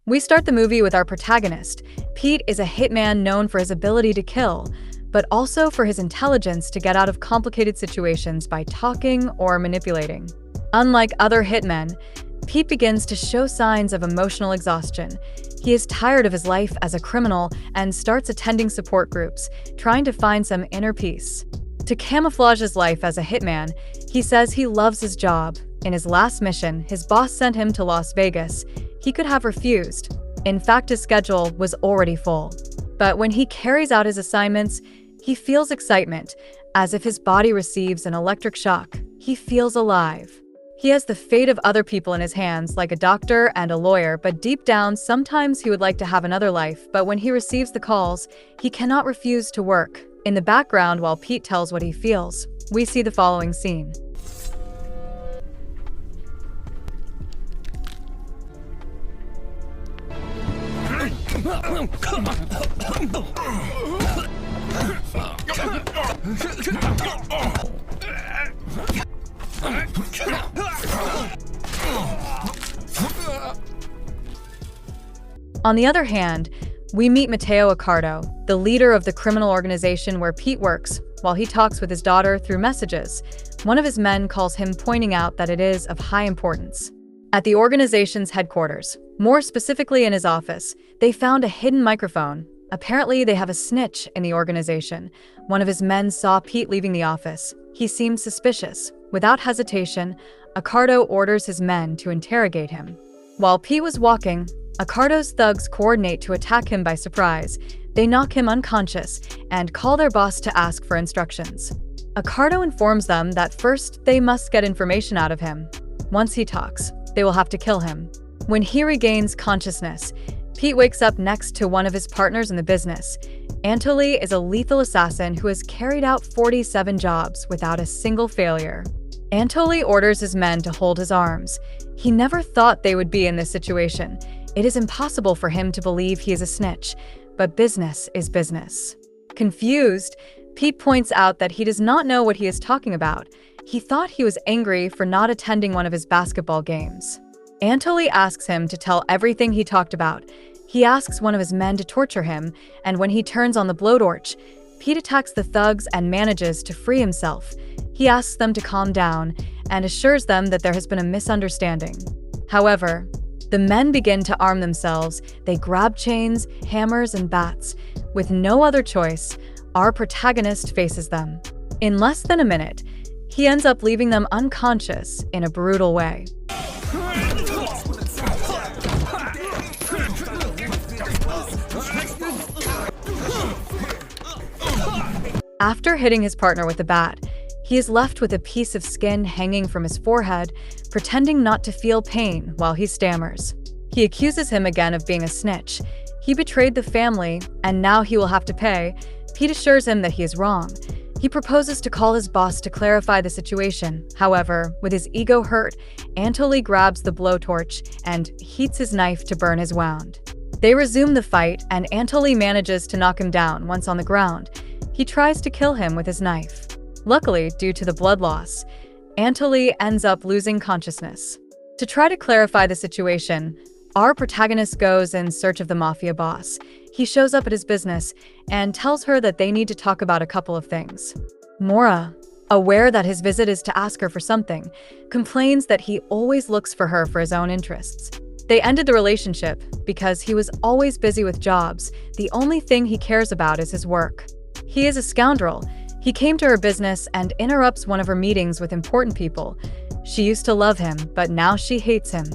We start the movie with our protagonist. Pete is a hitman known for his ability to kill, but also for his intelligence to get out of complicated situations by talking or manipulating. Unlike other hitmen, Pete begins to show signs of emotional exhaustion. He is tired of his life as a criminal and starts attending support groups, trying to find some inner peace. To camouflage his life as a hitman, he says he loves his job. In his last mission, his boss sent him to Las Vegas. He could have refused. In fact, his schedule was already full. But when he carries out his assignments, he feels excitement, as if his body receives an electric shock. He feels alive. He has the fate of other people in his hands, like a doctor and a lawyer, but deep down, sometimes he would like to have another life, but when he receives the calls, he cannot refuse to work. In the background, while Pete tells what he feels, we see the following scene. On the other hand, we meet Mateo Accardo, the leader of the criminal organization where Pete works. While he talks with his daughter through messages, one of his men calls him, pointing out that it is of high importance. At the organization's headquarters, more specifically in his office, they found a hidden microphone. Apparently, they have a snitch in the organization. One of his men saw Pete leaving the office. He seemed suspicious. Without hesitation, Accardo orders his men to interrogate him. While Pete was walking, Accardo's thugs coordinate to attack him by surprise. They knock him unconscious and call their boss to ask for instructions. Accardo informs them that first they must get information out of him. Once he talks, they will have to kill him. When he regains consciousness, Pete wakes up next to one of his partners in the business. Anatoly is a lethal assassin who has carried out 47 jobs without a single failure. Anatoly orders his men to hold his arms. He never thought they would be in this situation. It is impossible for him to believe he is a snitch, but business is business. Confused, Pete points out that he does not know what he is talking about. He thought he was angry for not attending one of his basketball games. Anatoly asks him to tell everything he talked about. He asks one of his men to torture him, and when he turns on the blowtorch, Pete attacks the thugs and manages to free himself. He asks them to calm down and assures them that there has been a misunderstanding. However, the men begin to arm themselves. They grab chains, hammers, and bats. With no other choice, our protagonist faces them. In less than a minute, he ends up leaving them unconscious in a brutal way. After hitting his partner with the bat, he is left with a piece of skin hanging from his forehead, pretending not to feel pain while he stammers. He accuses him again of being a snitch. He betrayed the family, and now he will have to pay. Pete assures him that he is wrong. He proposes to call his boss to clarify the situation. However, with his ego hurt, Anatoly grabs the blowtorch and heats his knife to burn his wound. They resume the fight, and Anatoly manages to knock him down once on the ground. He tries to kill him with his knife. Luckily, due to the blood loss, Anatoly ends up losing consciousness. To try to clarify the situation, our protagonist goes in search of the Mafia boss. He shows up at his business and tells her that they need to talk about a couple of things. Mora, aware that his visit is to ask her for something, complains that he always looks for her for his own interests. They ended the relationship because he was always busy with jobs. The only thing he cares about is his work. He is a scoundrel. He came to her business and interrupts one of her meetings with important people. She used to love him, but now she hates him.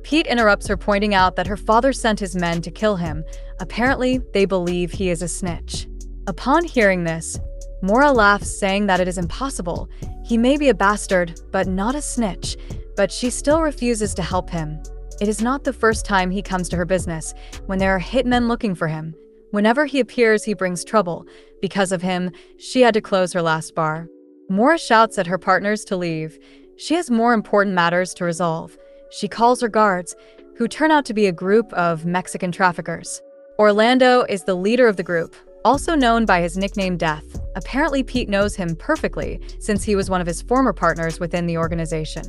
Pete interrupts her, pointing out that her father sent his men to kill him. Apparently, they believe he is a snitch. Upon hearing this, Mora laughs, saying that it is impossible. He may be a bastard, but not a snitch, but she still refuses to help him. It is not the first time he comes to her business, when there are hitmen looking for him. Whenever he appears, he brings trouble. Because of him, she had to close her last bar. Mora shouts at her partners to leave. She has more important matters to resolve. She calls her guards, who turn out to be a group of Mexican traffickers. Orlando is the leader of the group, also known by his nickname Death. Apparently, Pete knows him perfectly since he was one of his former partners within the organization.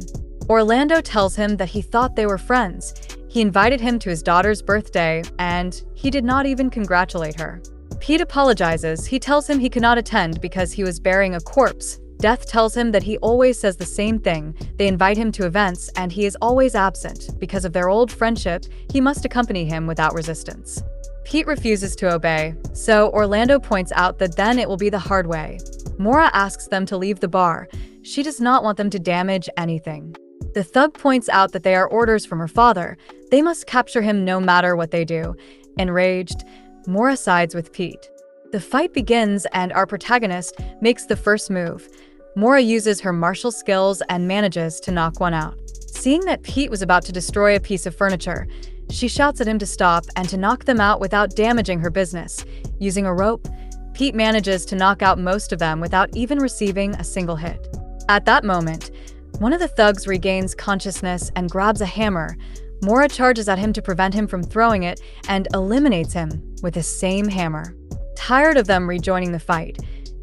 Orlando tells him that he thought they were friends. He invited him to his daughter's birthday, and he did not even congratulate her. Pete apologizes. He tells him he cannot attend because he was burying a corpse. Death tells him that he always says the same thing. They invite him to events, and he is always absent. Because of their old friendship, he must accompany him without resistance. Pete refuses to obey, so Orlando points out that then it will be the hard way. Mora asks them to leave the bar. She does not want them to damage anything. The thug points out that they are orders from her father. They must capture him no matter what they do. Enraged, Mora sides with Pete. The fight begins, and our protagonist makes the first move. Mora uses her martial skills and manages to knock one out. Seeing that Pete was about to destroy a piece of furniture, she shouts at him to stop and to knock them out without damaging her business. Using a rope, Pete manages to knock out most of them without even receiving a single hit. At that moment, one of the thugs regains consciousness and grabs a hammer. Mora charges at him to prevent him from throwing it and eliminates him with the same hammer. Tired of them rejoining the fight,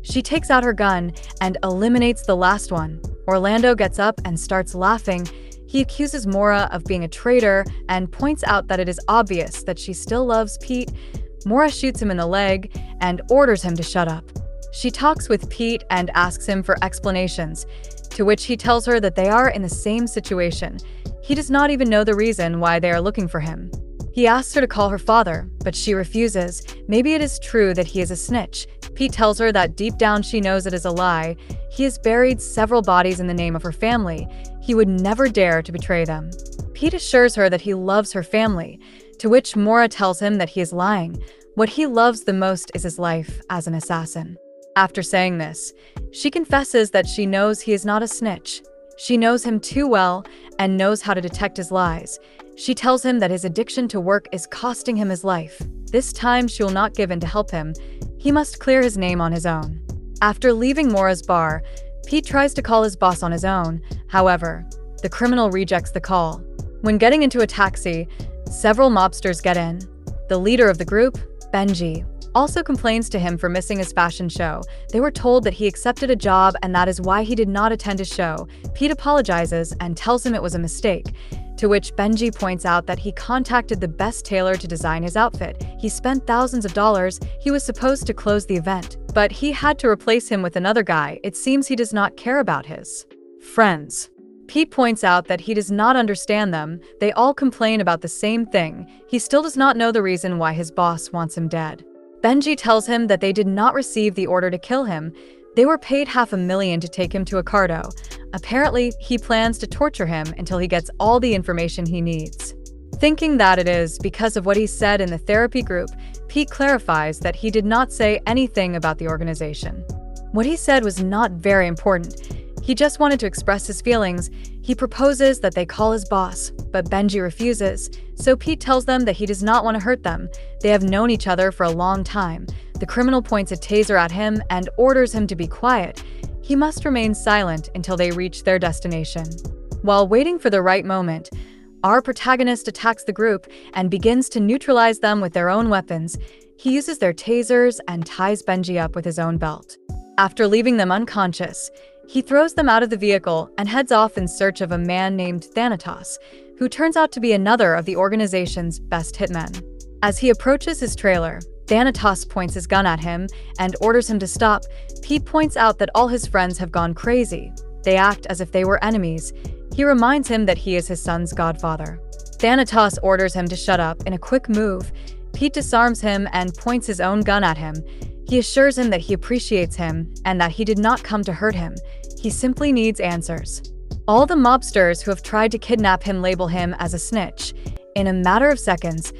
she takes out her gun and eliminates the last one. Orlando gets up and starts laughing. He accuses Mora of being a traitor and points out that it is obvious that she still loves Pete. Mora shoots him in the leg and orders him to shut up. She talks with Pete and asks him for explanations, to which he tells her that they are in the same situation. He does not even know the reason why they are looking for him. He asks her to call her father, but she refuses. Maybe it is true that he is a snitch. Pete tells her that deep down she knows it is a lie. He has buried several bodies in the name of her family. He would never dare to betray them. Pete assures her that he loves her family, to which Mora tells him that he is lying. What he loves the most is his life as an assassin. After saying this, she confesses that she knows he is not a snitch. She knows him too well and knows how to detect his lies. She tells him that his addiction to work is costing him his life. This time she will not give in to help him. He must clear his name on his own. After leaving Mora's bar, Pete tries to call his boss on his own. However, the criminal rejects the call. When getting into a taxi, several mobsters get in. The leader of the group, Benji, also complains to him for missing his fashion show. They were told that he accepted a job and that is why he did not attend his show. Pete apologizes and tells him it was a mistake, to which Benji points out that he contacted the best tailor to design his outfit. He spent thousands of dollars. He was supposed to close the event, but he had to replace him with another guy. It seems he does not care about his friends. Pete points out that he does not understand them. They all complain about the same thing. He still does not know the reason why his boss wants him dead. Benji tells him that they did not receive the order to kill him. They were paid $500,000 to take him to a Cartel. Apparently, he plans to torture him until he gets all the information he needs. Thinking that it is because of what he said in the therapy group, Pete clarifies that he did not say anything about the organization. What he said was not very important. He just wanted to express his feelings. He proposes that they call his boss, but Benji refuses, so Pete tells them that he does not want to hurt them. They have known each other for a long time. The criminal points a taser at him and orders him to be quiet. He must remain silent until they reach their destination. While waiting for the right moment, our protagonist attacks the group and begins to neutralize them with their own weapons. He uses their tasers and ties Benji up with his own belt. After leaving them unconscious, he throws them out of the vehicle and heads off in search of a man named Thanatos, who turns out to be another of the organization's best hitmen. As he approaches his trailer, Thanatos points his gun at him and orders him to stop. Pete points out that all his friends have gone crazy. They act as if they were enemies. He reminds him that he is his son's godfather. Thanatos orders him to shut up in a quick move. Pete disarms him and points his own gun at him. He assures him that he appreciates him and that he did not come to hurt him. He simply needs answers. All the mobsters who have tried to kidnap him label him as a snitch. In a matter of seconds,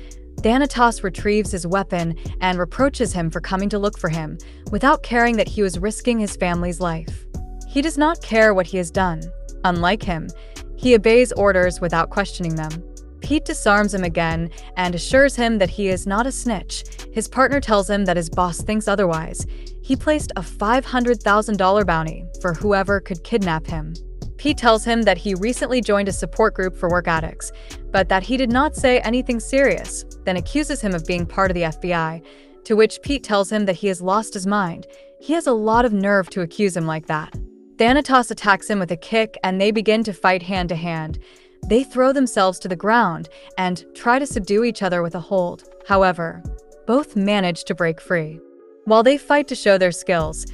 Thanatos retrieves his weapon and reproaches him for coming to look for him, without caring that he was risking his family's life. He does not care what he has done. Unlike him, he obeys orders without questioning them. Pete disarms him again and assures him that he is not a snitch. His partner tells him that his boss thinks otherwise. He placed a $500,000 bounty for whoever could kidnap him. Pete tells him that he recently joined a support group for work addicts, but that he did not say anything serious, then accuses him of being part of the FBI, to which Pete tells him that he has lost his mind. He has a lot of nerve to accuse him like that. Thanatos attacks him with a kick and they begin to fight hand to hand. They throw themselves to the ground and try to subdue each other with a hold. However, both manage to break free. While they fight to show their skills,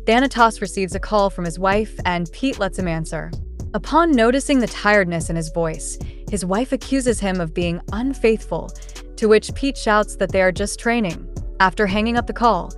Thanatos receives a call from his wife and Pete lets him answer. Upon noticing the tiredness in his voice, his wife accuses him of being unfaithful, to which Pete shouts that they are just training. After hanging up the call,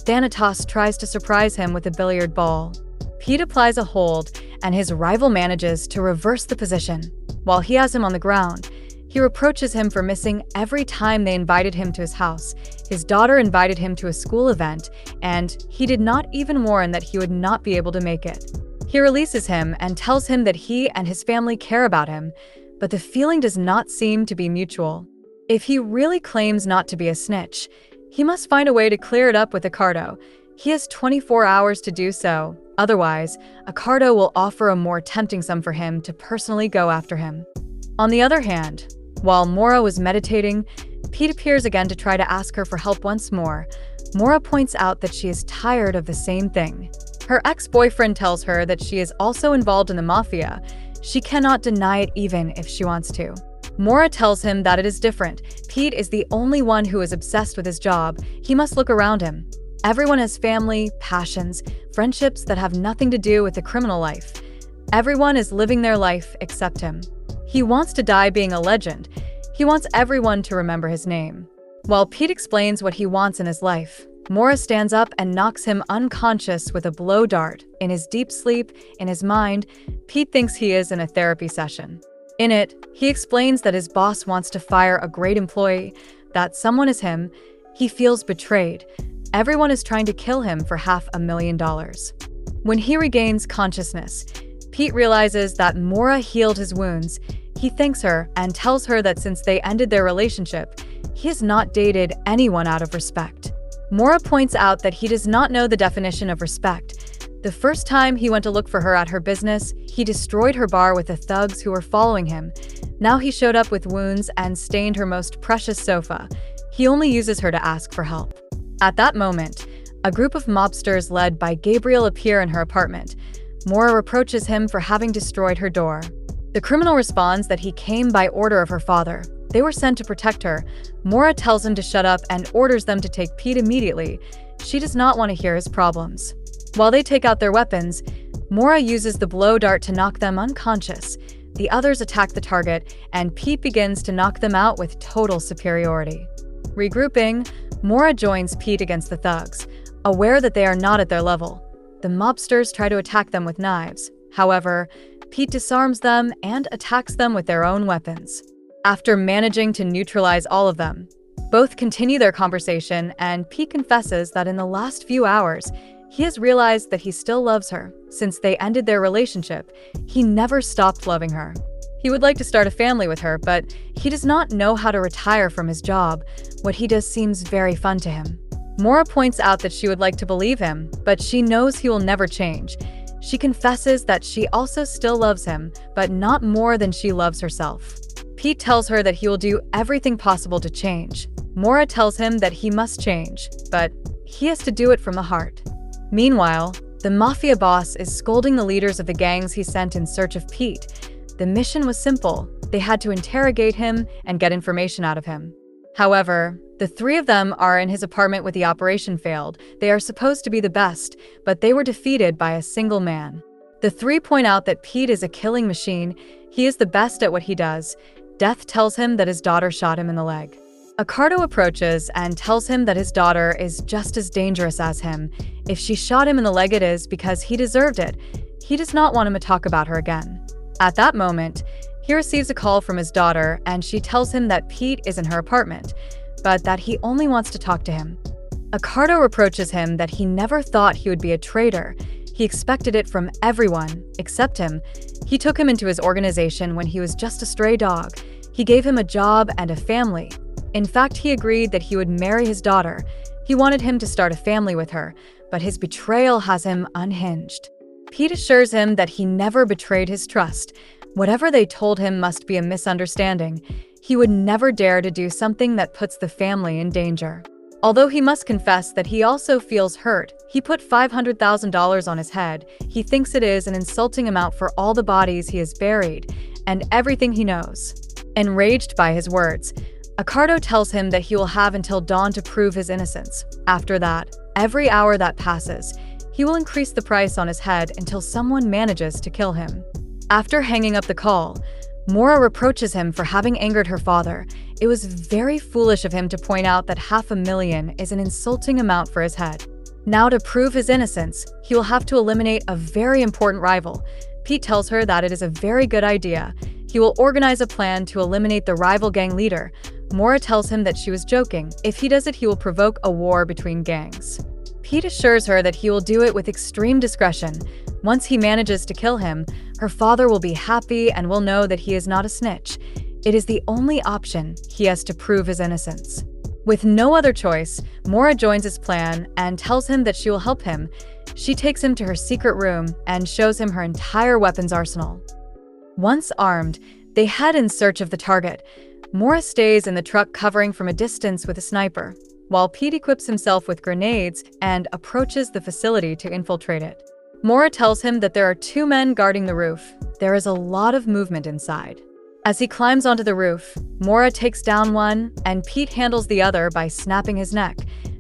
Thanatos tries to surprise him with a billiard ball. Pete applies a hold, and his rival manages to reverse the position. While he has him on the ground, he reproaches him for missing every time they invited him to his house. His daughter invited him to a school event, and he did not even warn that he would not be able to make it. He releases him and tells him that he and his family care about him, but the feeling does not seem to be mutual. If he really claims not to be a snitch, he must find a way to clear it up with Accardo. He has 24 hours to do so. Otherwise, Accardo will offer a more tempting sum for him to personally go after him. On the other hand, while Mora was meditating, Pete appears again to try to ask her for help once more. Mora points out that she is tired of the same thing. Her ex-boyfriend tells her that she is also involved in the Mafia. She cannot deny it even if she wants to. Mora tells him that it is different. Pete is the only one who is obsessed with his job. He must look around him. Everyone has family, passions, friendships that have nothing to do with the criminal life. Everyone is living their life except him. He wants to die being a legend. He wants everyone to remember his name. While Pete explains what he wants in his life, Mora stands up and knocks him unconscious with a blow dart. In his deep sleep, in his mind, Pete thinks he is in a therapy session. In it, he explains that his boss wants to fire a great employee, that someone is him. He feels betrayed. Everyone is trying to kill him for $500,000. When he regains consciousness, Pete realizes that Mora healed his wounds. He thanks her and tells her that since they ended their relationship, he has not dated anyone out of respect. Mora points out that he does not know the definition of respect. The first time he went to look for her at her business, he destroyed her bar with the thugs who were following him. Now he showed up with wounds and stained her most precious sofa. He only uses her to ask for help. At that moment, a group of mobsters led by Gabriel appear in her apartment. Mora reproaches him for having destroyed her door. The criminal responds that he came by order of her father. They were sent to protect her. Mora tells him to shut up and orders them to take Pete immediately. She does not want to hear his problems. While they take out their weapons, Mora uses the blow dart to knock them unconscious. The others attack the target, and Pete begins to knock them out with total superiority. Regrouping, Mora joins Pete against the thugs, aware that they are not at their level. The mobsters try to attack them with knives. However, Pete disarms them and attacks them with their own weapons. After managing to neutralize all of them, both continue their conversation, and Pete confesses that in the last few hours, he has realized that he still loves her. Since they ended their relationship, he never stopped loving her. He would like to start a family with her, but he does not know how to retire from his job. What he does seems very fun to him. Mora points out that she would like to believe him, but she knows he will never change. She confesses that she also still loves him, but not more than she loves herself. Pete tells her that he will do everything possible to change. Mora tells him that he must change, but he has to do it from the heart. Meanwhile, the Mafia boss is scolding the leaders of the gangs he sent in search of Pete. The mission was simple. They had to interrogate him and get information out of him. However, the three of them are in his apartment with the operation failed. They are supposed to be the best, but they were defeated by a single man. The three point out that Pete is a killing machine. He is the best at what he does. Death tells him that his daughter shot him in the leg. Accardo approaches and tells him that his daughter is just as dangerous as him. If she shot him in the leg, it is because he deserved it. He does not want him to talk about her again. At that moment, he receives a call from his daughter, and she tells him that Pete is in her apartment, but that he only wants to talk to him. Accardo reproaches him that he never thought he would be a traitor. He expected it from everyone, except him. He took him into his organization when he was just a stray dog. He gave him a job and a family. In fact, he agreed that he would marry his daughter. He wanted him to start a family with her, but his betrayal has him unhinged. Pete assures him that he never betrayed his trust. Whatever they told him must be a misunderstanding. He would never dare to do something that puts the family in danger. Although he must confess that he also feels hurt, he put $500,000 on his head. He thinks it is an insulting amount for all the bodies he has buried and everything he knows. Enraged by his words, Accardo tells him that he will have until dawn to prove his innocence. After that, every hour that passes, he will increase the price on his head until someone manages to kill him. After hanging up the call, Mora reproaches him for having angered her father. It was very foolish of him to point out that $500,000 is an insulting amount for his head. Now, to prove his innocence, he will have to eliminate a very important rival. Pete tells her that it is a very good idea. He will organize a plan to eliminate the rival gang leader. Mora tells him that she was joking. If he does it, he will provoke a war between gangs. Pete assures her that he will do it with extreme discretion. Once he manages to kill him, her father will be happy and will know that he is not a snitch. It is the only option. He has to prove his innocence. With no other choice, Mora joins his plan and tells him that she will help him. She takes him to her secret room and shows him her entire weapons arsenal. Once armed, they head in search of the target. Mora stays in the truck covering from a distance with a sniper, while Pete equips himself with grenades and approaches the facility to infiltrate it. Mora tells him that there are 2 men guarding the roof. There is a lot of movement inside. As he climbs onto the roof, Mora takes down one and Pete handles the other by snapping his neck.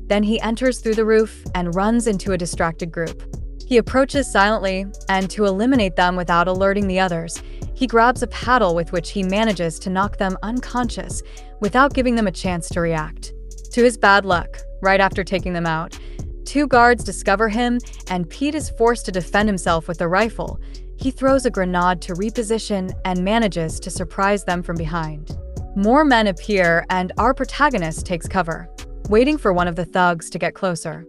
Then he enters through the roof and runs into a distracted group. He approaches silently, and to eliminate them without alerting the others, he grabs a paddle with which he manages to knock them unconscious without giving them a chance to react. To his bad luck, right after taking them out, 2 guards discover him, and Pete is forced to defend himself with a rifle. He throws a grenade to reposition and manages to surprise them from behind. More men appear, and our protagonist takes cover, waiting for one of the thugs to get closer.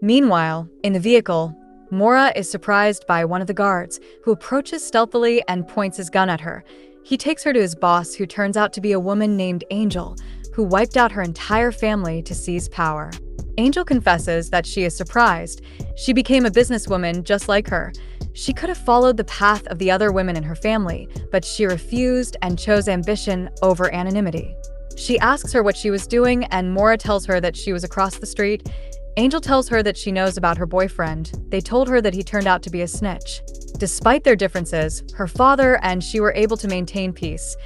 Meanwhile, in the vehicle, Mora is surprised by one of the guards, who approaches stealthily and points his gun at her. He takes her to his boss, who turns out to be a woman named Angel, who wiped out her entire family to seize power. Angel confesses that she is surprised. She became a businesswoman just like her. She could have followed the path of the other women in her family, but she refused and chose ambition over anonymity. She asks her what she was doing, and Mora tells her that she was across the street. Angel tells her that she knows about her boyfriend. They told her that he turned out to be a snitch. Despite their differences, her father and she were able to maintain peace.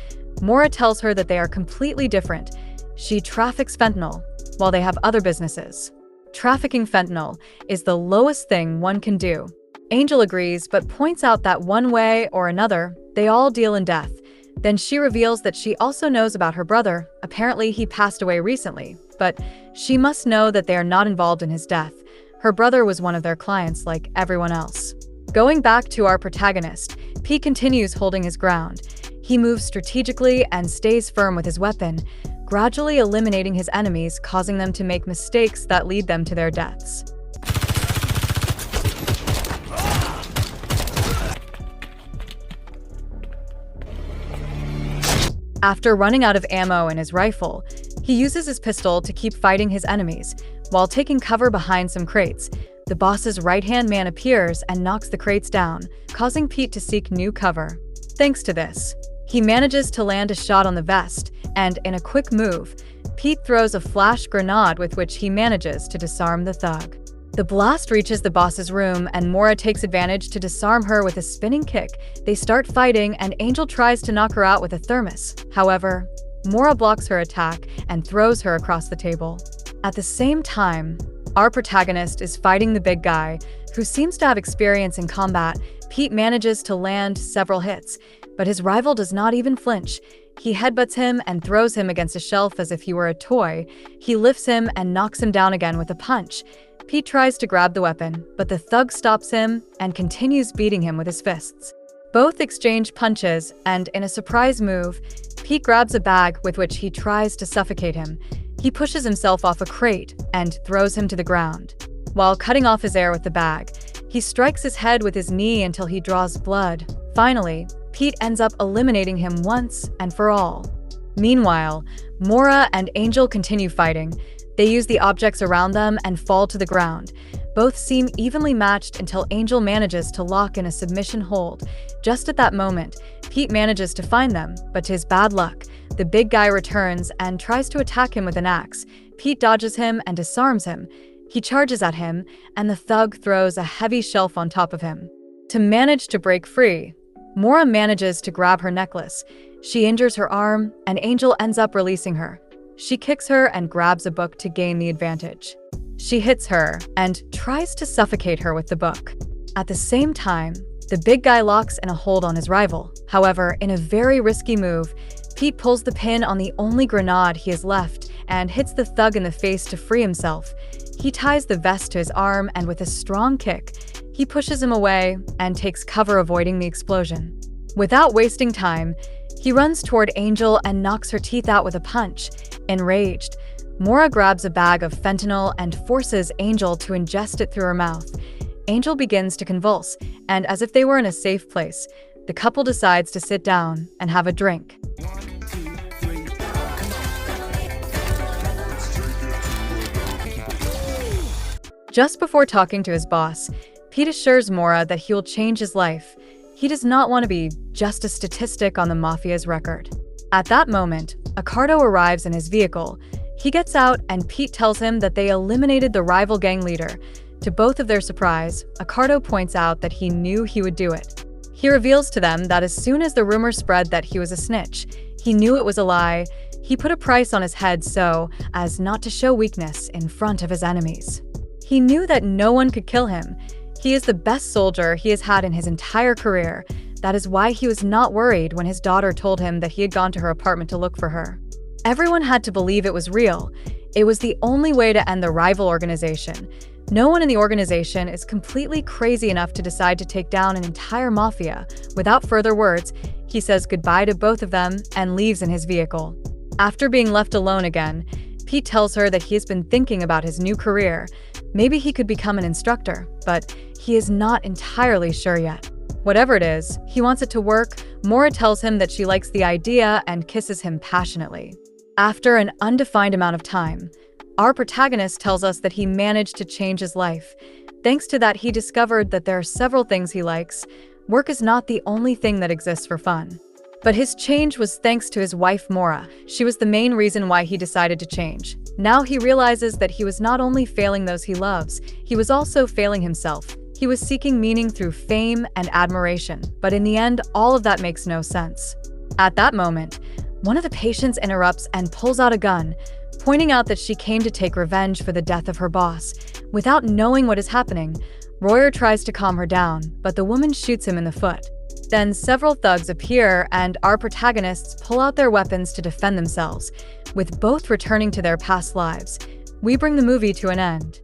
Mora tells her that they are completely different. She traffics fentanyl, while they have other businesses. Trafficking fentanyl is the lowest thing one can do. Angel agrees, but points out that one way or another, they all deal in death. Then she reveals that she also knows about her brother. Apparently, he passed away recently, but she must know that they are not involved in his death. Her brother was one of their clients like everyone else. Going back to our protagonist, Pete continues holding his ground. He moves strategically and stays firm with his weapon, gradually eliminating his enemies, causing them to make mistakes that lead them to their deaths. After running out of ammo in his rifle, he uses his pistol to keep fighting his enemies, while taking cover behind some crates. The boss's right-hand man appears and knocks the crates down, causing Pete to seek new cover. Thanks to this, he manages to land a shot on the vest, and in a quick move, Pete throws a flash grenade with which he manages to disarm the thug. The blast reaches the boss's room, and Mora takes advantage to disarm her with a spinning kick. They start fighting, and Angel tries to knock her out with a thermos. However, Mora blocks her attack and throws her across the table. At the same time, our protagonist is fighting the big guy, who seems to have experience in combat. Pete manages to land several hits, but his rival does not even flinch. He headbutts him and throws him against a shelf as if he were a toy. He lifts him and knocks him down again with a punch. Pete tries to grab the weapon, but the thug stops him and continues beating him with his fists. Both exchange punches, and in a surprise move, Pete grabs a bag with which he tries to suffocate him. He pushes himself off a crate and throws him to the ground. While cutting off his air with the bag, he strikes his head with his knee until he draws blood. Finally, Pete ends up eliminating him once and for all. Meanwhile, Mora and Angel continue fighting. They use the objects around them and fall to the ground. Both seem evenly matched until Angel manages to lock in a submission hold. Just at that moment, Pete manages to find them, but to his bad luck, the big guy returns and tries to attack him with an axe. Pete dodges him and disarms him. He charges at him, and the thug throws a heavy shelf on top of him. To manage to break free, Mora manages to grab her necklace. She injures her arm, and Angel ends up releasing her. She kicks her and grabs a book to gain the advantage. She hits her and tries to suffocate her with the book. At the same time, the big guy locks in a hold on his rival. However, in a very risky move, Pete pulls the pin on the only grenade he has left and hits the thug in the face to free himself. He ties the vest to his arm, and with a strong kick, he pushes him away and takes cover, avoiding the explosion. Without wasting time, he runs toward Angel and knocks her teeth out with a punch. Enraged, Mora grabs a bag of fentanyl and forces Angel to ingest it through her mouth. Angel begins to convulse, and as if they were in a safe place, the couple decides to sit down and have a drink. Just before talking to his boss, Pete assures Mora that he will change his life. He does not want to be just a statistic on the Mafia's record. At that moment, Accardo arrives in his vehicle. He gets out, and Pete tells him that they eliminated the rival gang leader. To both of their surprise, Accardo points out that he knew he would do it. He reveals to them that as soon as the rumor spread that he was a snitch, he knew it was a lie. He put a price on his head so as not to show weakness in front of his enemies. He knew that no one could kill him. He is the best soldier he has had in his entire career. That is why he was not worried when his daughter told him that he had gone to her apartment to look for her. Everyone had to believe it was real. It was the only way to end the rival organization. No one in the organization is completely crazy enough to decide to take down an entire mafia. Without further words, he says goodbye to both of them and leaves in his vehicle. After being left alone again, Pete tells her that he has been thinking about his new career. Maybe he could become an instructor, but he is not entirely sure yet. Whatever it is, he wants it to work. Mora tells him that she likes the idea and kisses him passionately. After an undefined amount of time, our protagonist tells us that he managed to change his life. Thanks to that, he discovered that there are several things he likes. Work is not the only thing that exists for fun. But his change was thanks to his wife, Mora. She was the main reason why he decided to change. Now he realizes that he was not only failing those he loves, he was also failing himself. He was seeking meaning through fame and admiration, but in the end, all of that makes no sense. At that moment, one of the patients interrupts and pulls out a gun, pointing out that she came to take revenge for the death of her boss. Without knowing what is happening, Royer tries to calm her down, but the woman shoots him in the foot. Then several thugs appear, and our protagonists pull out their weapons to defend themselves. With both returning to their past lives, we bring the movie to an end.